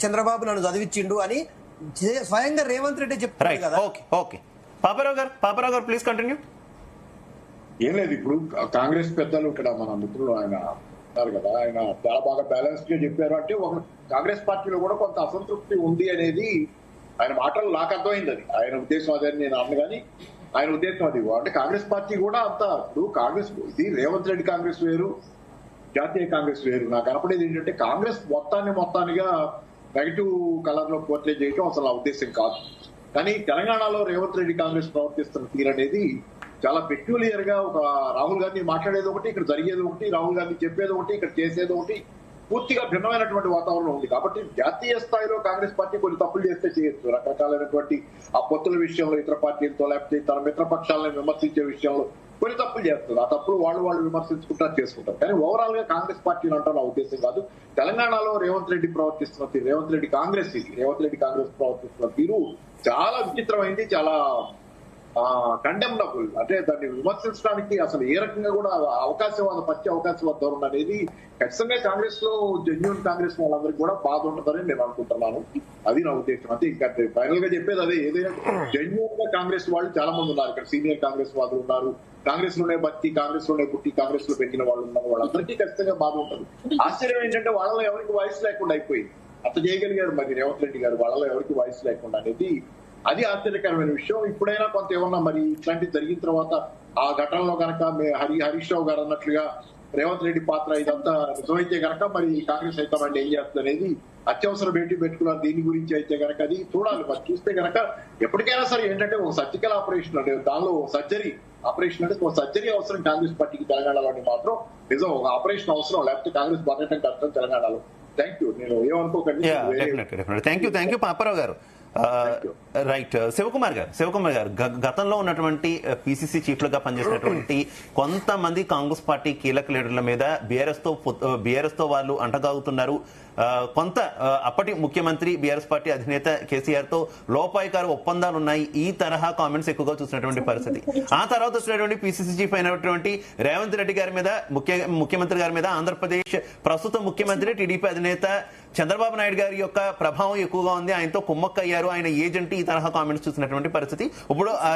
చంద్రబాబు నన్ను చదివించిండు అని స్వయంగా రేవంత్ రెడ్డి చెప్తారు కదా. ఓకే పాపారావు గారు ప్లీజ్ కంటిన్యూ. ఏం లేదు, ఇప్పుడు కాంగ్రెస్ పెద్దలు ఇక్కడ మన మిత్రులు ఆయన ఉన్నారు కదా, ఆయన చాలా బాగా బ్యాలెన్స్ గా చెప్పారు. అంటే ఒక కాంగ్రెస్ పార్టీలో కూడా కొంత అసంతృప్తి ఉంది అనేది ఆయన మాటలు నాకు అర్థమైంది. అది ఆయన ఉద్దేశం అదే నేను అన్న కానీ ఆయన ఉద్దేశం అది. అంటే కాంగ్రెస్ పార్టీ కూడా అంత ఇప్పుడు కాంగ్రెస్ ఇది రేవంత్ రెడ్డి కాంగ్రెస్ వేరు, జాతీయ కాంగ్రెస్ వేరు. నాకు కనపడేది ఏంటంటే కాంగ్రెస్ మొత్తానిగా నెగిటివ్ కలర్ లో పోర్ట్రే చేయడం అసలు నా ఉద్దేశం కాదు. కానీ తెలంగాణలో రేవంత్ రెడ్డి కాంగ్రెస్ ప్రవర్తిస్తున్న తీరు అనేది చాలా పెక్యులియర్ గా, ఒక రాహుల్ గాంధీ మాట్లాడేది ఒకటి, ఇక్కడ జరిగేది ఒకటి, రాహుల్ గాంధీ చెప్పేది ఒకటి, ఇక్కడ చేసేది ఒకటి, పూర్తిగా భిన్నమైనటువంటి వాతావరణం ఉంది. కాబట్టి జాతీయ స్థాయిలో కాంగ్రెస్ పార్టీ కొన్ని తప్పులు చేస్తే చేయొచ్చు. రకరకాలైనటువంటి ఆ పొత్తుల విషయంలో ఇతర పార్టీలతో లేకపోతే తన మిత్రపక్షాలను విమర్శించే విషయంలో కొన్ని తప్పులు చేస్తారు. ఆ తప్పులు వాళ్ళు విమర్శించుకుంటారు, చేసుకుంటారు. కానీ ఓవరాల్ గా కాంగ్రెస్ పార్టీని అంటారు నా ఉద్దేశం కాదు. తెలంగాణలో రేవంత్ రెడ్డి ప్రవర్తిస్తున్న తీరు, రేవంత్ రెడ్డి కాంగ్రెస్ ప్రవర్తిస్తున్న తీరు చాలా విచిత్రమైంది, చాలా కండెమ్నబుల్. అంటే దాన్ని విమర్శించడానికి అసలు ఏ రకంగా కూడా పచ్చి అవకాశవాద ధోరణి అనేది ఖచ్చితంగా కాంగ్రెస్ లో జెన్యూన్ కాంగ్రెస్ వాళ్ళందరికీ కూడా బాధ ఉంటుందని నేను అనుకుంటున్నాను. అది నా ఉద్దేశం. అంటే ఇంకా ఫైనల్ గా చెప్పేది అదే. ఏదైనా జెన్యూన్ గా కాంగ్రెస్ వాళ్ళు చాలా మంది ఉన్నారు ఇక్కడ, సీనియర్ కాంగ్రెస్ వాళ్ళు ఉన్నారు, కాంగ్రెస్ లోనే బతి, కాంగ్రెస్ లోనే పుట్టి, కాంగ్రెస్ లో పెట్టిన వాళ్ళు ఉన్నారు. వాళ్ళందరికీ ఖచ్చితంగా బాధ ఉంటుంది. ఆశ్చర్యం ఏంటంటే వాళ్ళలో ఎవరికి వాయిస్ లేకుండా అయిపోయింది. అంత చేయగలిగారు మరి రేవంత్ రెడ్డి గారు, వాళ్ళలో ఎవరికి వాయిస్ లేకుండా అనేది అది ఆశ్చర్యకరమైన విషయం. ఇప్పుడైనా కొంత ఏమన్నా మరి ఇట్లాంటివి జరిగిన తర్వాత ఆ ఘటనలో కనుక హరీష్ రావు గారు అన్నట్లుగా రేవంత్ రెడ్డి పాత్ర ఇదంతా నిజమైతే కనుక మరి కాంగ్రెస్ హైకమాండ్ ఏం చేస్తుంది అనేది అత్యవసర భేటీ పెట్టుకున్నారు. దీని గురించి అయితే కనుక అది చూడాలి. మరి చూస్తే కనుక ఎప్పటికైనా సరే ఏంటంటే ఒక సర్జికల్ ఆపరేషన్ అంటే దానిలో సర్జరీ ఆపరేషన్ అంటే ఒక సర్జరీ అవసరం కాంగ్రెస్ పార్టీకి తెలంగాణలోని మాత్రం నిజం. ఒక ఆపరేషన్ అవసరం, లేకపోతే కాంగ్రెస్ బతకడం కష్టం తెలంగాణలో. Thank you. నేను ఏమనుకోకండి. థ్యాంక్ యూ పాపారావు గారు. రైట్. శివకుమార్ గారు గతంలో ఉన్నటువంటి పిసిసి చీఫ్లుగా పనిచేసినటువంటి కొంతమంది కాంగ్రెస్ పార్టీ కీలక లీడర్ల మీద బీఆర్ఎస్ తో వాళ్ళు అంటగాగుతున్నారు. కొంత అప్పటి ముఖ్యమంత్రి బీఆర్ఎస్ పార్టీ అధినేత కేసీఆర్ తో లోపాయికార ఒప్పందాలు ఉన్నాయి, ఈ తరహా కామెంట్స్ ఎక్కువగా చూసినటువంటి పరిస్థితి. ఆ తర్వాత వచ్చినటువంటి పిసిసి చీఫ్ అయినటువంటి రేవంత్ రెడ్డి గారి మీద, ముఖ్యమంత్రి గారి మీద ఆంధ్రప్రదేశ్ ప్రస్తుత ముఖ్యమంత్రి టీడీపీ అధినేత చంద్రబాబు నాయుడు గారి యొక్క ప్రభావం ఎక్కువగా ఉంది, ఆయనతో కుమ్మక్కయ్యారు, ఆయన ఏజెంట్, ఈ తరహా కామెంట్స్ చూసినటువంటి పరిస్థితి. ఇప్పుడు